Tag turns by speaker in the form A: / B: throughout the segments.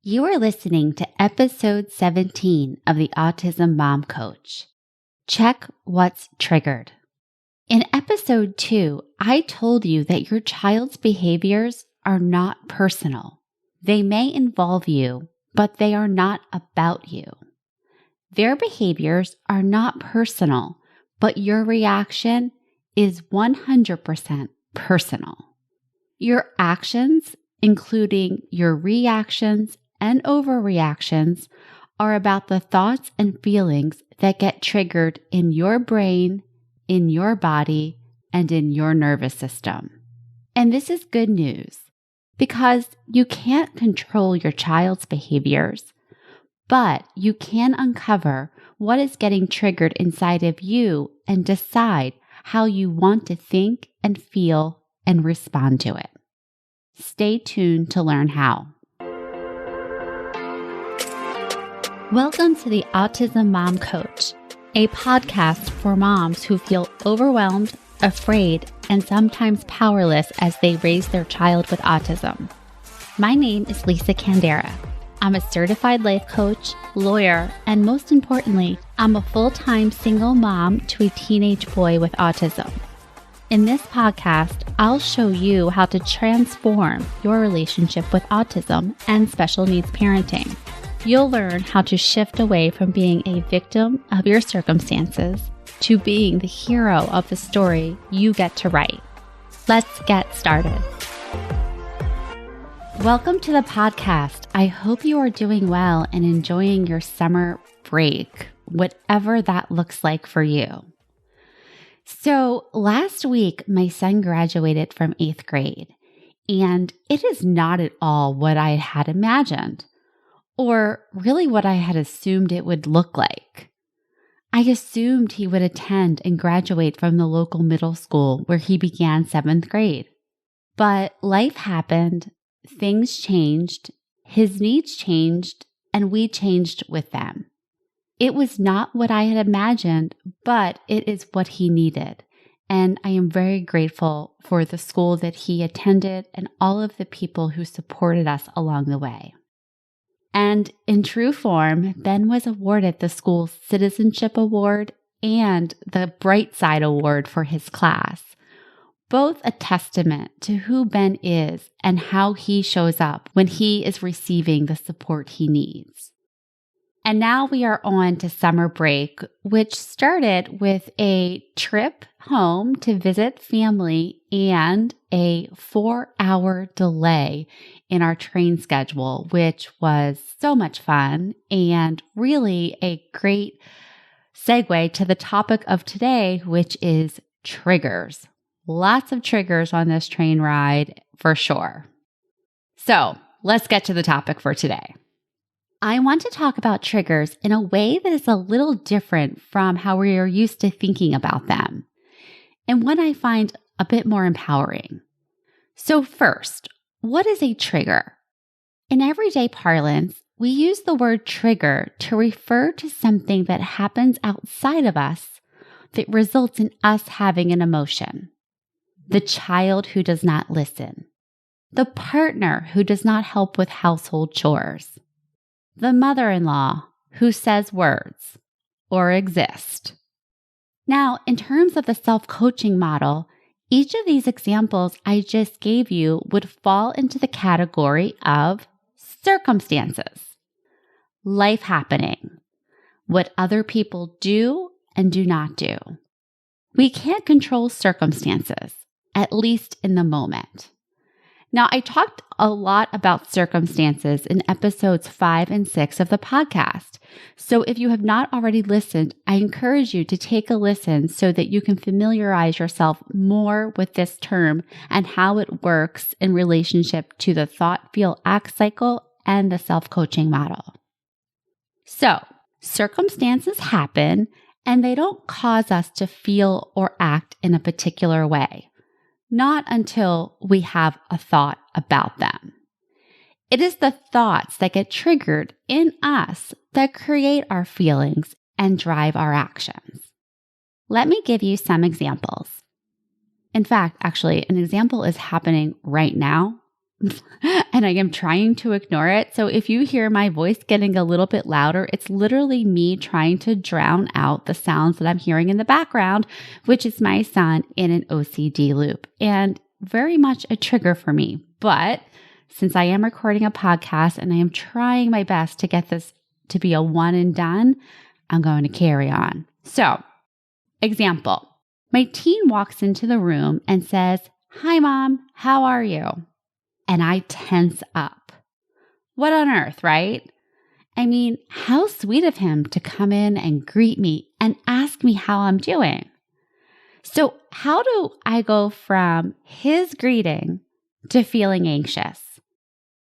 A: You are listening to episode 17 of the Autism Mom Coach. Check what's triggered. In episode 2, I told you that your child's behaviors are not personal. They may involve you, but they are not about you. Their behaviors are not personal, but your reaction is 100% personal. Your actions, including your reactions and overreactions, are about the thoughts and feelings that get triggered in your brain, in your body, and in your nervous system. And this is good news because you can't control your child's behaviors, but you can uncover what is getting triggered inside of you and decide how you want to think and feel and respond to it. Stay tuned to learn how. Welcome to the Autism Mom Coach, a podcast for moms who feel overwhelmed, afraid, and sometimes powerless as they raise their child with autism. My name is Lisa Candera. I'm a certified life coach, lawyer, and most importantly, I'm a full-time single mom to a teenage boy with autism. In this podcast, I'll show you how to transform your relationship with autism and special needs parenting. You'll learn how to shift away from being a victim of your circumstances to being the hero of the story you get to write. Let's get started. Welcome to the podcast. I hope you are doing well and enjoying your summer break, whatever that looks like for you. So last week, my son graduated from 8th grade, and it is not at all what I had imagined, or really what I had assumed it would look like. I assumed he would attend and graduate from the local middle school where he began 7th grade. But life happened, things changed, his needs changed, and we changed with them. It was not what I had imagined, but it is what he needed. And I am very grateful for the school that he attended and all of the people who supported us along the way. And in true form, Ben was awarded the school's Citizenship Award and the Bright Side Award for his class, both a testament to who Ben is and how he shows up when he is receiving the support he needs. And now we are on to summer break, which started with a trip home to visit family and a 4-hour delay in our train schedule, which was so much fun and really a great segue to the topic of today, which is triggers. Lots of triggers on this train ride for sure. So let's get to the topic for today. I want to talk about triggers in a way that is a little different from how we are used to thinking about them, and one I find a bit more empowering. So first, what is a trigger? In everyday parlance, we use the word trigger to refer to something that happens outside of us that results in us having an emotion. The child who does not listen. The partner who does not help with household chores. The mother-in-law who says words or exist. Now, in terms of the self-coaching model, each of these examples I just gave you would fall into the category of circumstances, life happening, what other people do and do not do. We can't control circumstances, at least in the moment. Now, I talked a lot about circumstances in episodes 5 and 6 of the podcast. So if you have not already listened, I encourage you to take a listen so that you can familiarize yourself more with this term and how it works in relationship to the thought, feel, act cycle and the self-coaching model. So circumstances happen and they don't cause us to feel or act in a particular way. Not until we have a thought about them. It is the thoughts that get triggered in us that create our feelings and drive our actions. Let me give you some examples. In fact, actually, an example is happening right now. and I am trying to ignore it. So if you hear my voice getting a little bit louder, it's literally me trying to drown out the sounds that I'm hearing in the background, which is my son in an OCD loop, and very much a trigger for me. But since I am recording a podcast and I am trying my best to get this to be a one and done, I'm going to carry on. So, example, my teen walks into the room and says, "Hi, Mom, how are you?" And I tense up. What on earth, right? I mean, how sweet of him to come in and greet me and ask me how I'm doing. So how do I go from his greeting to feeling anxious?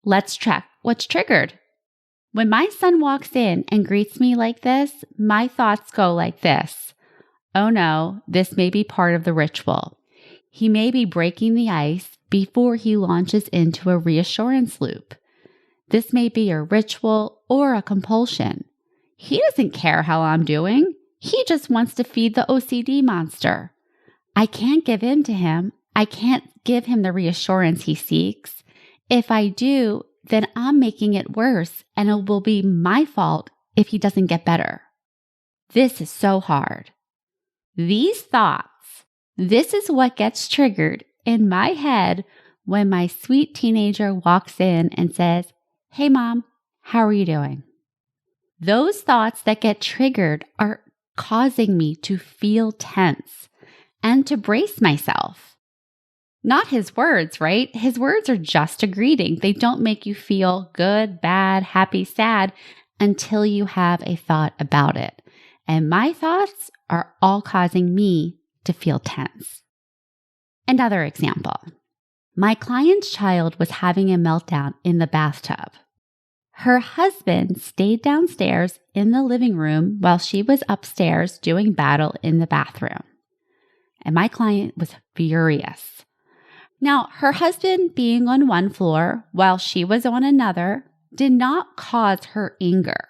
A: Let's check what's triggered. When my son walks in and greets me like this, my thoughts go like this. Oh no, this may be part of the ritual. He may be breaking the ice before he launches into a reassurance loop. This may be a ritual or a compulsion. He doesn't care how I'm doing. He just wants to feed the OCD monster. I can't give in to him. I can't give him the reassurance he seeks. If I do, then I'm making it worse, and it will be my fault if he doesn't get better. This is so hard. These thoughts, this is what gets triggered in my head when my sweet teenager walks in and says, "Hey, Mom, how are you doing?" Those thoughts that get triggered are causing me to feel tense and to brace myself. Not his words, right? His words are just a greeting. They don't make you feel good, bad, happy, sad until you have a thought about it. And my thoughts are all causing me to feel tense. Another example. My client's child was having a meltdown in the bathtub. Her husband stayed downstairs in the living room while she was upstairs doing battle in the bathroom. And my client was furious. Now, her husband being on one floor while she was on another did not cause her anger.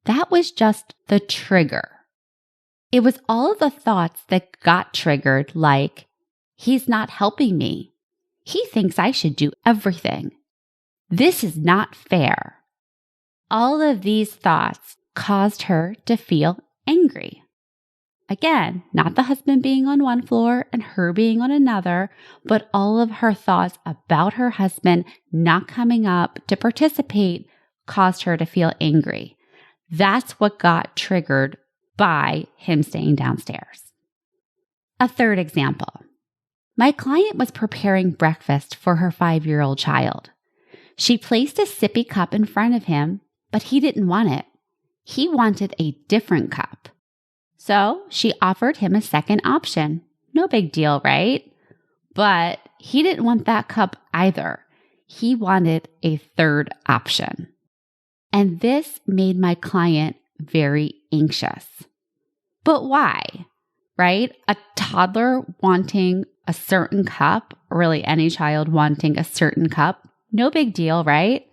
A: That was just the trigger. It was all of the thoughts that got triggered, like, he's not helping me. He thinks I should do everything. This is not fair. All of these thoughts caused her to feel angry. Again, not the husband being on one floor and her being on another, but all of her thoughts about her husband not coming up to participate caused her to feel angry. That's what got triggered by him staying downstairs. A third example. My client was preparing breakfast for her 5-year-old child. She placed a sippy cup in front of him, but he didn't want it. He wanted a different cup. So she offered him a second option. No big deal, right? But he didn't want that cup either. He wanted a third option. And this made my client very anxious. But why? Right? A toddler wanting a certain cup, or really any child wanting a certain cup, no big deal, right?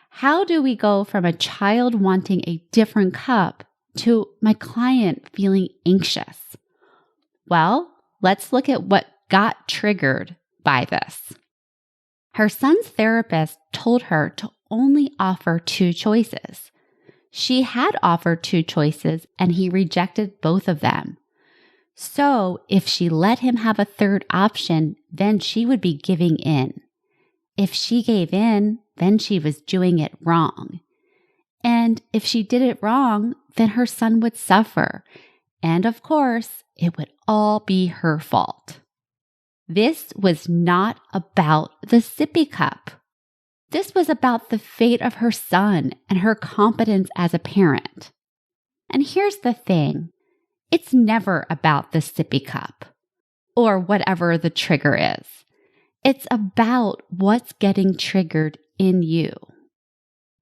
A: How do we go from a child wanting a different cup to my client feeling anxious? Well, let's look at what got triggered by this. Her son's therapist told her to only offer 2 choices. She had offered 2 choices and he rejected both of them. So if she let him have a third option, then she would be giving in. If she gave in, then she was doing it wrong. And if she did it wrong, then her son would suffer. And of course, it would all be her fault. This was not about the sippy cup. This was about the fate of her son and her competence as a parent. And here's the thing. It's never about the sippy cup or whatever the trigger is. It's about what's getting triggered in you.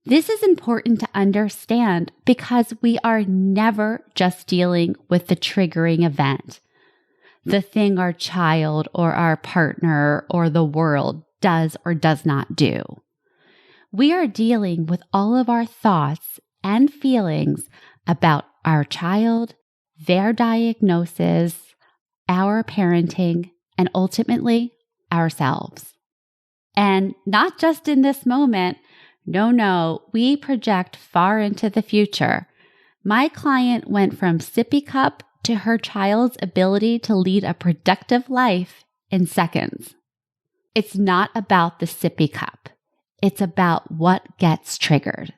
A: This is important to understand because we are never just dealing with the triggering event, the thing our child or our partner or the world does or does not do. We are dealing with all of our thoughts and feelings about our child, their diagnosis, our parenting, and ultimately ourselves. And not just in this moment. No, we project far into the future. My client went from sippy cup to her child's ability to lead a productive life in seconds. It's not about the sippy cup. It's about what gets triggered.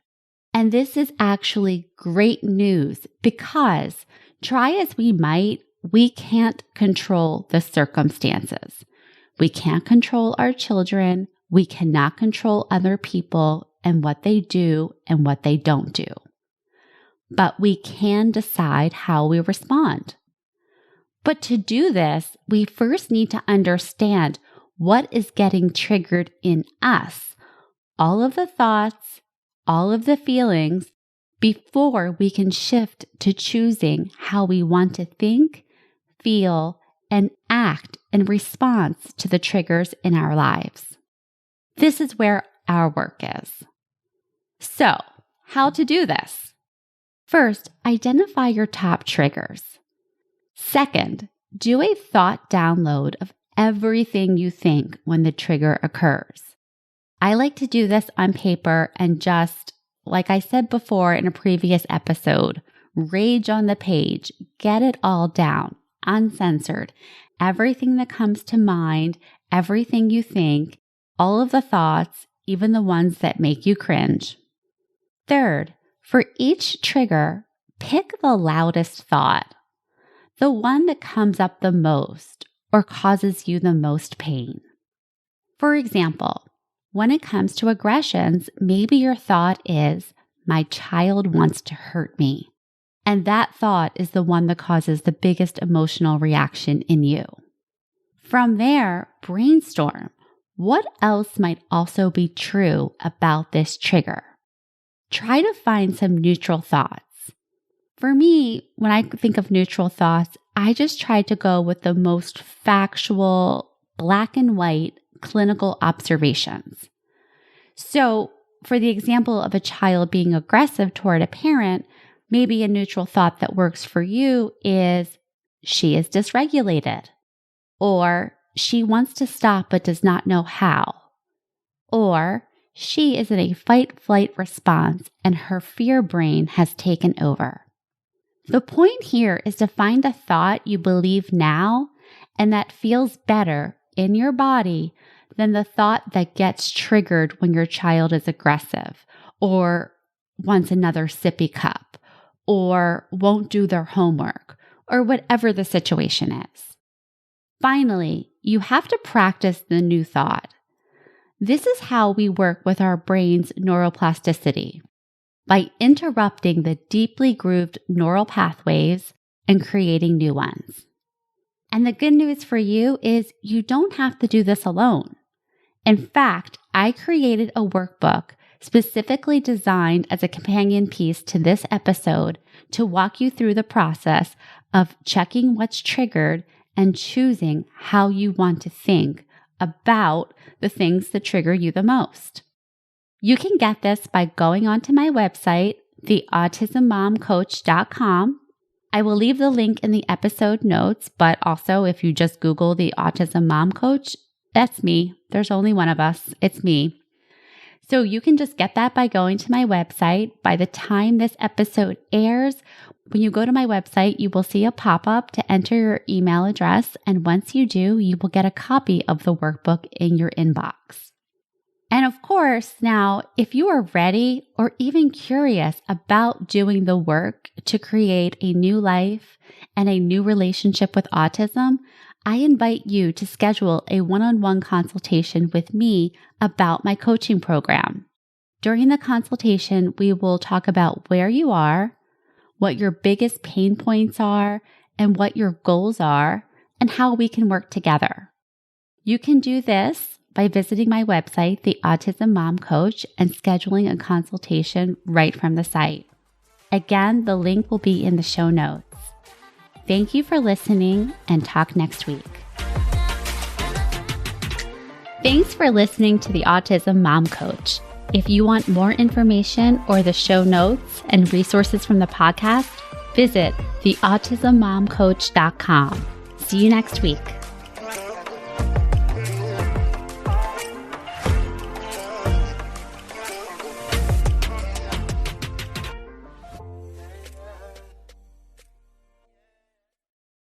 A: And this is actually great news because try as we might, we can't control the circumstances. We can't control our children. We cannot control other people and what they do and what they don't do. But we can decide how we respond. But to do this, we first need to understand what is getting triggered in us, all of the thoughts, all of the feelings, before we can shift to choosing how we want to think, feel, and act in response to the triggers in our lives. This is where our work is. So, how to do this? First, identify your top triggers. Second, do a thought download of everything you think when the trigger occurs. I like to do this on paper and just, like I said before in a previous episode, rage on the page, get it all down, uncensored, everything that comes to mind, everything you think, all of the thoughts, even the ones that make you cringe. Third, for each trigger, pick the loudest thought, the one that comes up the most or causes you the most pain. For example, when it comes to aggressions, maybe your thought is, my child wants to hurt me. And that thought is the one that causes the biggest emotional reaction in you. From there, brainstorm. What else might also be true about this trigger? Try to find some neutral thoughts. For me, when I think of neutral thoughts, I just try to go with the most factual, black and white clinical observations. So, for the example of a child being aggressive toward a parent, maybe a neutral thought that works for you is, she is dysregulated, or she wants to stop but does not know how, or she is in a fight-flight response and her fear brain has taken over. The point here is to find a thought you believe now and that feels better in your body than the thought that gets triggered when your child is aggressive or wants another sippy cup or won't do their homework or whatever the situation is. Finally, you have to practice the new thought. This is how we work with our brain's neuroplasticity, by interrupting the deeply grooved neural pathways and creating new ones. And the good news for you is you don't have to do this alone. In fact, I created a workbook specifically designed as a companion piece to this episode to walk you through the process of checking what's triggered and choosing how you want to think about the things that trigger you the most. You can get this by going onto my website, theautismmomcoach.com. I will leave the link in the episode notes, but also if you just Google the Autism Mom Coach, that's me. There's only one of us. It's me. So you can just get that by going to my website. By the time this episode airs, when you go to my website, you will see a pop-up to enter your email address. And once you do, you will get a copy of the workbook in your inbox. And of course, now, if you are ready or even curious about doing the work to create a new life and a new relationship with autism, I invite you to schedule a one-on-one consultation with me about my coaching program. During the consultation, we will talk about where you are, what your biggest pain points are, and what your goals are, and how we can work together. You can do this by visiting my website, The Autism Mom Coach, and scheduling a consultation right from the site. Again, the link will be in the show notes. Thank you for listening, and talk next week. Thanks for listening to the Autism Mom Coach. If you want more information or the show notes and resources from the podcast, visit theautismmomcoach.com. See you next week.